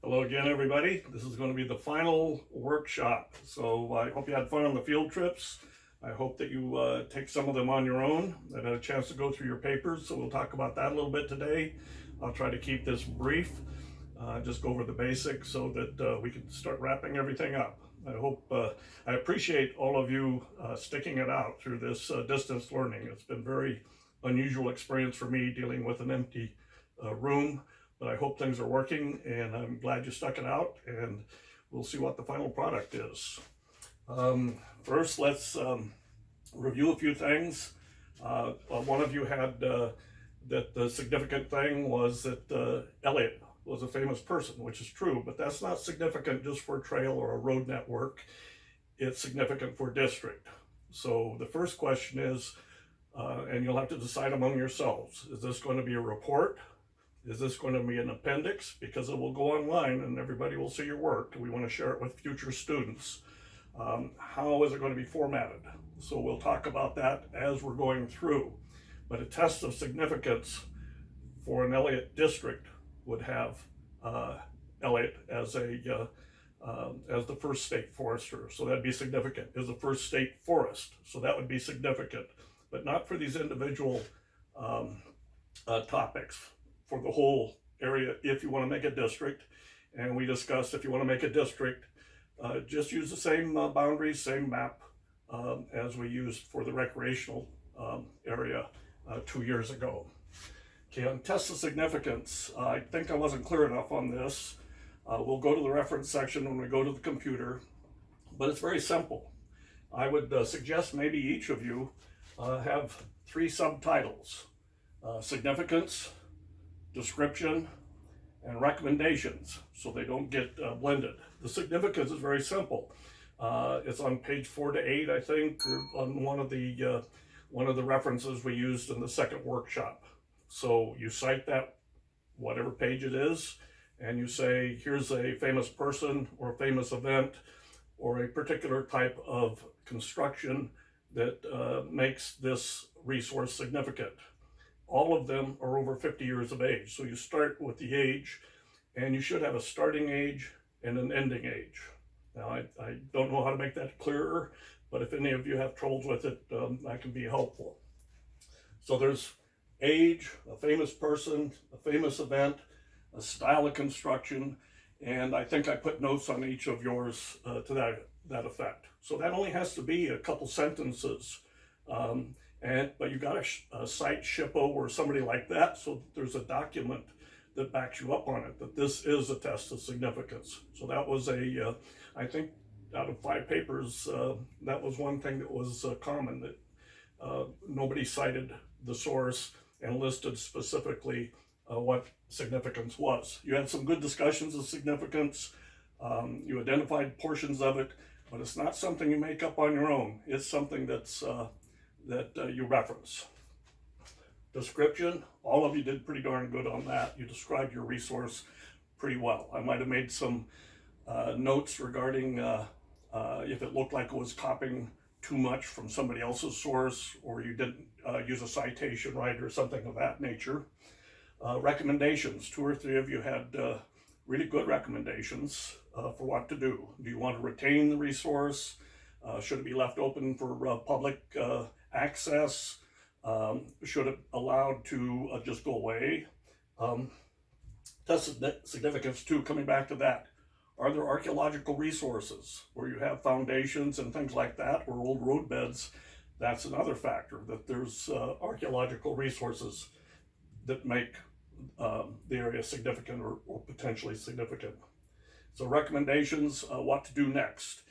Hello again, everybody. This is going to be the final workshop. So I hope you had fun on the field trips. I hope that you take some of them on your own and had a chance to go through your papers. So we'll talk about that a little bit today. I'll try to keep this brief, just go over the basics so that we can start wrapping everything up. I appreciate all of you sticking it out through this distance learning. It's been a very unusual experience for me dealing with an empty room. But I hope things are working, and I'm glad you stuck it out, and we'll see what the final product is. First, let's review a few things. One of you had that the significant thing was that Elliott was a famous person, which is true, but that's not significant just for a trail or a road network. It's significant for district. So the first question is, and you'll have to decide among yourselves, is this going to be a report? Is this going to be an appendix? Because it will go online and everybody will see your work. We want to share it with future students. How is it going to be formatted? So we'll talk about that as we're going through. But a test of significance for an Elliott district would have Elliott as the first state forester. So that'd be significant. Is the first state forest. So that would be significant, but not for these individual topics. For the whole area, if you want to make a district, and we discussed if you want to make a district, just use the same boundaries, same map as we used for the recreational area 2 years ago. Okay, on test of significance, I think I wasn't clear enough on this. We'll go to the reference section when we go to the computer, but it's very simple. I would suggest maybe each of you have 3 subtitles: significance, description, and recommendations, so they don't get blended. The significance is very simple. It's on page 4 to 8, I think, or on one of the references we used in the second workshop. So you cite that, whatever page it is, and you say, here's a famous person or a famous event or a particular type of construction that makes this resource significant. All of them are over 50 years of age. So you start with the age, and you should have a starting age and an ending age. Now, I don't know how to make that clearer, but if any of you have troubles with it, I can be helpful. So there's age, a famous person, a famous event, a style of construction, and I think I put notes on each of yours to that effect. So that only has to be a couple sentences. But you got to cite SHPO or somebody like that, so there's a document that backs you up on it, that this is a test of significance. So that was I think out of 5 papers, that was one thing that was common, that nobody cited the source and listed specifically what significance was. You had some good discussions of significance, you identified portions of it, but it's not something you make up on your own. It's something that's that you reference. Description, all of you did pretty darn good on that. You described your resource pretty well. I might have made some notes regarding if it looked like it was copying too much from somebody else's source, or you didn't use a citation right or something of that nature. Recommendations, 2 or 3 of you had really good recommendations for what to do. Do you want to retain the resource? Should it be left open for public access? Should it allowed to just go away? Test significance too, coming back to that. Are there archaeological resources where you have foundations and things like that, or old road beds? That's another factor, that there's archaeological resources that make the area significant or potentially significant. So recommendations, what to do next.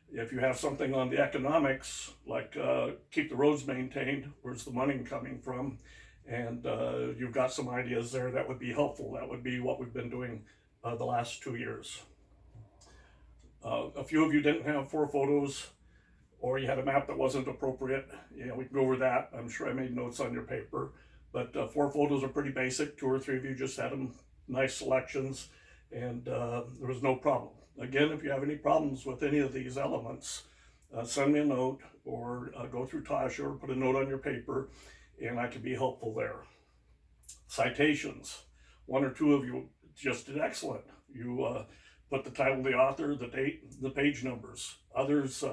If you have something on the economics, like keep the roads maintained, where's the money coming from, and you've got some ideas there, that would be helpful. That would be what we've been doing the last 2 years. A few of you didn't have 4 photos, or you had a map that wasn't appropriate. We can go over that. I'm sure I made notes on your paper, but 4 photos are pretty basic. 2 or 3 of you just had them nice selections, and there was no problem. Again, if you have any problems with any of these elements, send me a note, or go through Tasha, or put a note on your paper, and I can be helpful there. Citations. 1 or 2 of you just did excellent. You put the title, the author, the date, the page numbers. Others,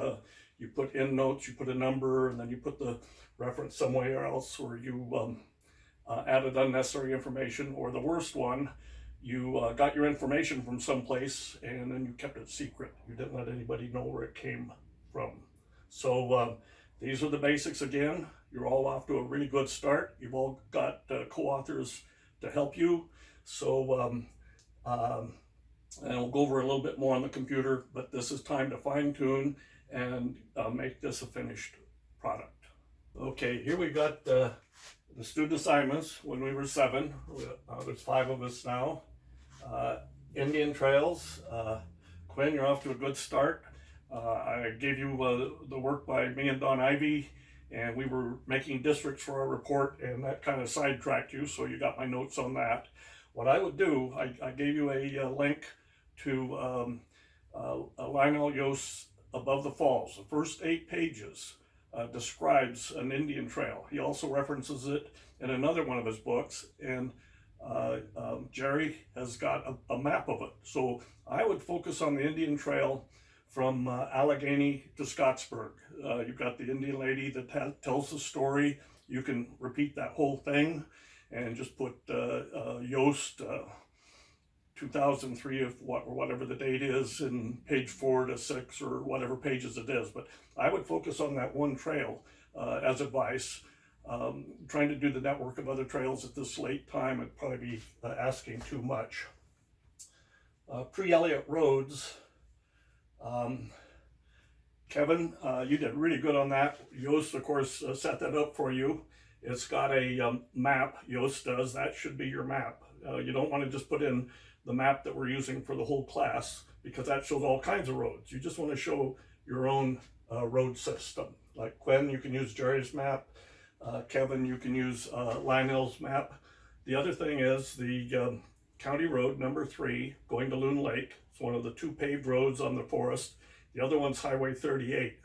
you put endnotes, you put a number, and then you put the reference somewhere else, or you added unnecessary information. Or the worst one, you got your information from someplace and then you kept it secret. You didn't let anybody know where it came from. So these are the basics again. You're all off to a really good start. You've all got co-authors to help you. So, and we'll go over a little bit more on the computer, but this is time to fine tune and make this a finished product. Okay, here we got the student assignments when we were 7. There's 5 of us now. Indian trails. Quinn, you're off to a good start. I gave you the work by me and Don Ivy, and we were making districts for our report, and that kind of sidetracked you, so you got my notes on that. What I would do, I gave you a link to Lionel Yost's Above the Falls. The first 8 pages describes an Indian trail. He also references it in another one of his books, and Jerry has got a map of it. So I would focus on the Indian trail from Allegheny to Scottsburg. You've got the Indian lady that tells the story. You can repeat that whole thing and just put Yost 2003 or whatever the date is in page 4 to 6 or whatever pages it is. But I would focus on that one trail as advice. Trying to do the network of other trails at this late time would probably be asking too much. Pre-Elliott roads. Kevin, you did really good on that. Yost, of course, set that up for you. It's got a map, Yost does. That should be your map. You don't want to just put in the map that we're using for the whole class, because that shows all kinds of roads. You just want to show your own road system. Like Quinn, you can use Jerry's map. Kevin, you can use Lionel's map. The other thing is the County Road number 3 going to Loon Lake. It's one of the 2 paved roads on the forest. The other one's Highway 38.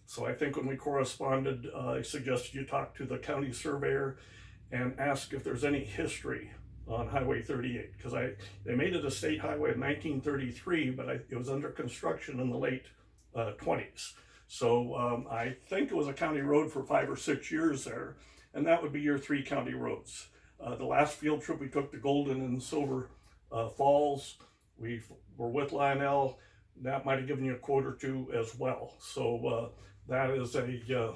So I think when we corresponded, I suggested you talk to the county surveyor and ask if there's any history on Highway 38, because they made it a state highway in 1933, but it was under construction in the late 20s. So I think it was a county road for 5 or 6 years there, and that would be your 3 county roads. The last field trip we took to Golden and Silver Falls, we were with Lionel. That might have given you a quote or 2 as well. So that is a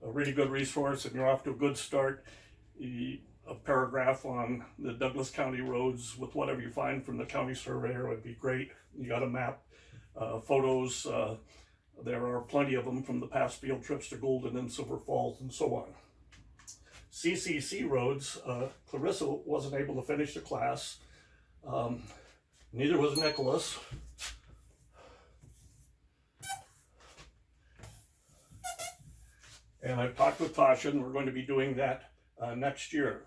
really good resource, and you're off to a good start. A paragraph on the Douglas County roads with whatever you find from the county surveyor would be great. You got a map, photos. There are plenty of them from the past field trips to Golden and Silver Falls and so on. CCC roads, Clarissa wasn't able to finish the class. Neither was Nicholas. And I've talked with Tasha, and we're going to be doing that next year.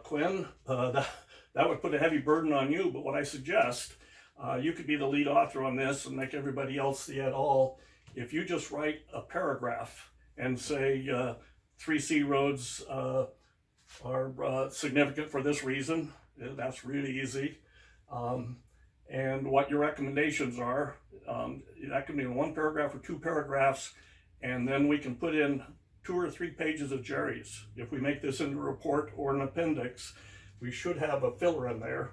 Quinn, that would put a heavy burden on you, but what I suggest, you could be the lead author on this and make everybody else the et al. If you just write a paragraph and say 3C roads are significant for this reason, that's really easy. And what your recommendations are, that can be in 1 paragraph or 2 paragraphs, and then we can put in 2 or 3 pages of Jerry's. If we make this into a report or an appendix, we should have a filler in there.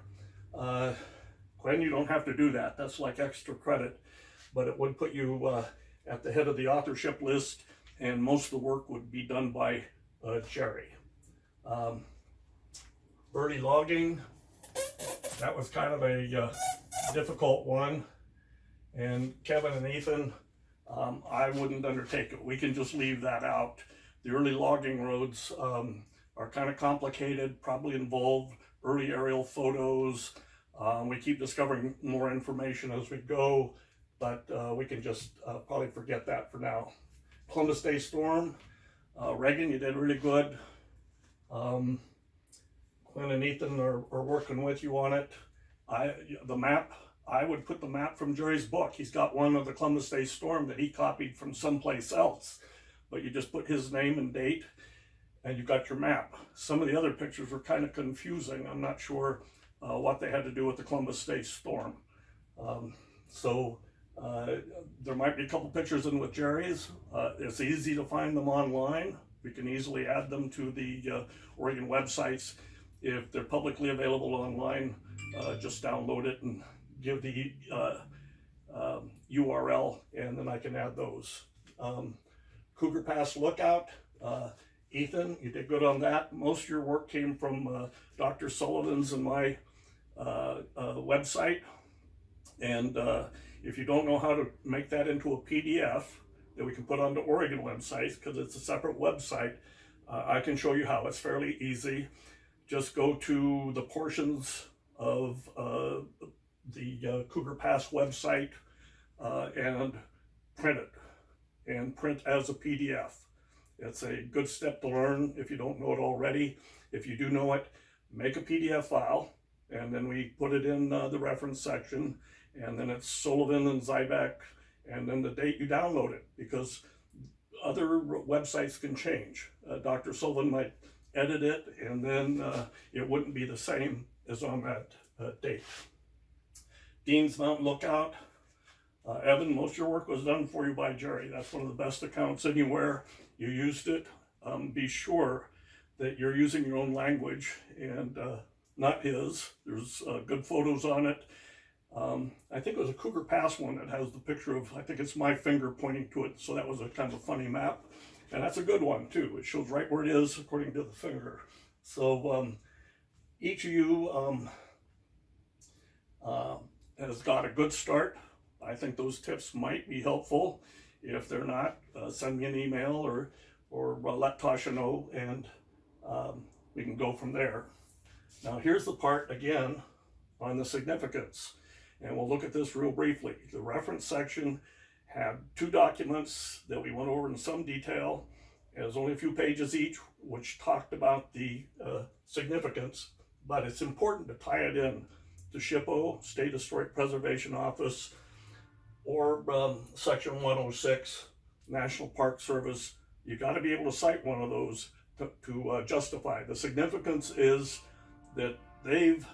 Quinn, you don't have to do that. That's like extra credit, but it would put you at the head of the authorship list, and most of the work would be done by Jerry. Birdie logging, that was kind of a difficult one. And Kevin and Ethan, I wouldn't undertake it. We can just leave that out. The early logging roads are kind of complicated, probably involve early aerial photos. We keep discovering more information as we go, but we can just probably forget that for now. Columbus Day Storm, Reagan, you did really good. Quinn and Ethan are working with you on it. The map, I would put the map from Jerry's book. He's got one of the Columbus Day Storm that he copied from someplace else, but you just put his name and date and you got your map. Some of the other pictures were kind of confusing. I'm not sure what they had to do with the Columbus Day storm. So there might be a couple pictures in with Jerry's. It's easy to find them online. We can easily add them to the Oregon websites. If they're publicly available online, just download it and give the URL, and then I can add those. Cougar Pass Lookout. Ethan, you did good on that. Most of your work came from Dr. Sullivan's and my website. And if you don't know how to make that into a PDF that we can put onto Oregon websites, because it's a separate website, I can show you how. It's fairly easy. Just go to the portions of the Cougar Pass website and print it, and print as a PDF. It's a good step to learn if you don't know it already. If you do know it, make a PDF file, and then we put it in the reference section, and then it's Sullivan and Zybeck, and then the date you download it, because other websites can change. Dr. Sullivan might edit it, and then it wouldn't be the same as on that date. Dean's Mountain Lookout. Evan, most of your work was done for you by Jerry. That's one of the best accounts anywhere. You used it. Be sure that you're using your own language and not his. There's good photos on it. I think it was a Cougar Pass one that has the picture of, I think it's my finger pointing to it, so that was a kind of a funny map. And that's a good one too. It shows right where it is according to the finger. So each of you has got a good start. I think those tips might be helpful. If they're not, send me an email or let Tasha know, and we can go from there. Now here's the part again on the significance, and we'll look at this real briefly. The reference section had two documents that we went over in some detail. It was only a few pages each, which talked about the significance, but it's important to tie it in to SHPO, State Historic Preservation Office, or Section 106, National Park Service. You got to be able to cite one of those to justify. The significance is that they've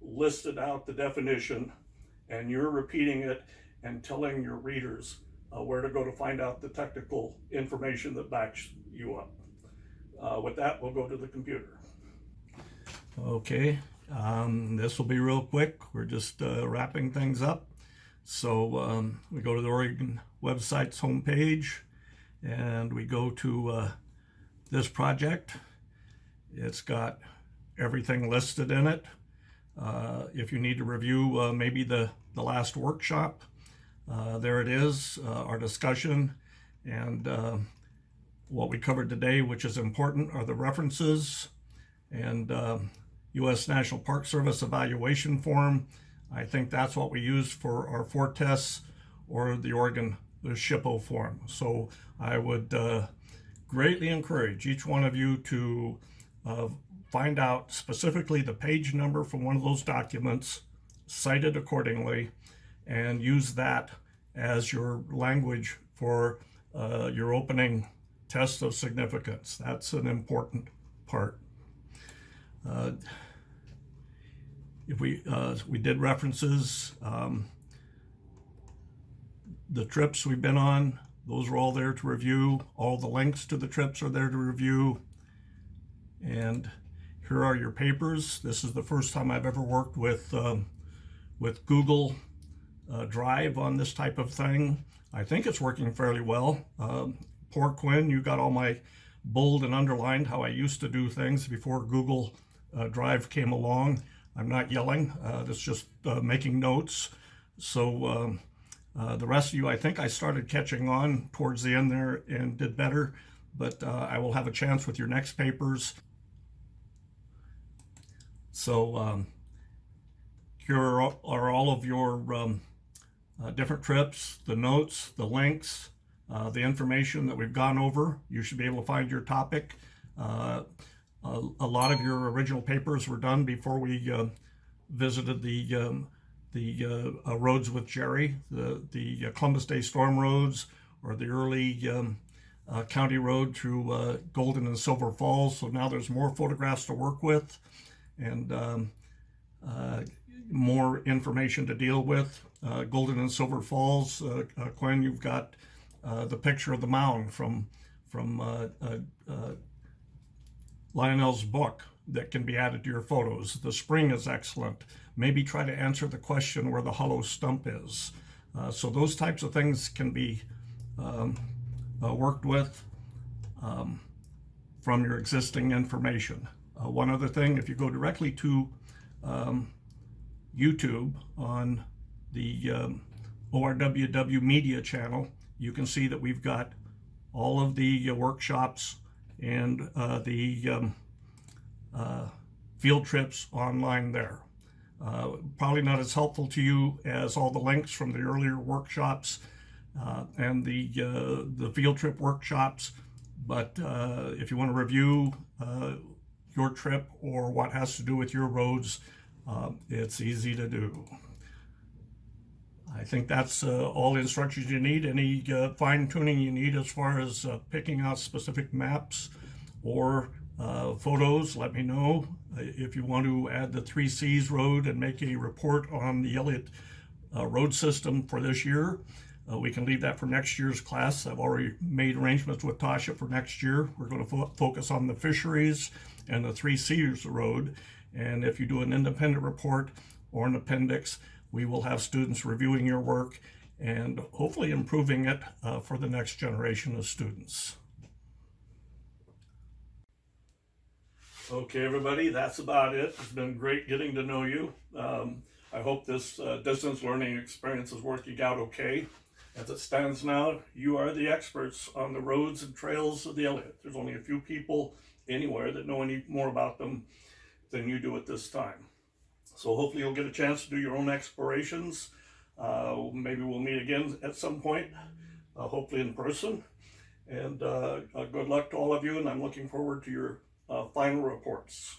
listed out the definition, and you're repeating it and telling your readers where to go to find out the technical information that backs you up. With that, we'll go to the computer. Okay, this will be real quick. We're just wrapping things up. So we go to the Oregon website's homepage, and we go to this project. It's got everything listed in it. If you need to review maybe the last workshop, there it is, our discussion, and what we covered today, which is important, are the references and U.S. National Park Service evaluation form. I think that's what we use for our 4 tests, or the Oregon SHPO form. So I would greatly encourage each one of you to find out specifically the page number from one of those documents, cite it accordingly, and use that as your language for your opening test of significance. That's an important part. If we did references, the trips we've been on, those are all there to review. All the links to the trips are there to review. And here are your papers. This is the first time I've ever worked with Google Drive on this type of thing. I think it's working fairly well. Poor Quinn, you got all my bold and underlined how I used to do things before Google Drive came along. I'm not yelling, it's just making notes. So the rest of you, I think I started catching on towards the end there and did better, but I will have a chance with your next papers. So here are all of your different trips, the notes, the links, the information that we've gone over. You should be able to find your topic. A lot of your original papers were done before we visited the roads with Jerry, the Columbus Day storm roads, or the early county road through Golden and Silver Falls. So now there's more photographs to work with, and more information to deal with. Golden and Silver Falls, Quinn, you've got the picture of the mound from Lionel's book that can be added to your photos. The spring is excellent. Maybe try to answer the question where the hollow stump is. So those types of things can be worked with from your existing information. One other thing, if you go directly to YouTube on the ORWWmedia channel, you can see that we've got all of the workshops and the field trips online there. Probably not as helpful to you as all the links from the earlier workshops and the field trip workshops, but if you want to review your trip or what has to do with your roads, it's easy to do. I think that's all the instructions you need. Any fine-tuning you need as far as picking out specific maps or photos, let me know. If you want to add the 3 Cs road and make a report on the Elliott road system for this year, we can leave that for next year's class. I've already made arrangements with Tasha for next year. We're going to focus on the fisheries and the 3 Cs road. And if you do an independent report or an appendix, we will have students reviewing your work and hopefully improving it for the next generation of students. Okay, everybody, that's about it. It's been great getting to know you. I hope this distance learning experience is working out okay. As it stands now, you are the experts on the roads and trails of the Elliott. There's only a few people anywhere that know any more about them than you do at this time. So hopefully you'll get a chance to do your own explorations. Maybe we'll meet again at some point, hopefully in person. And good luck to all of you, and I'm looking forward to your final reports.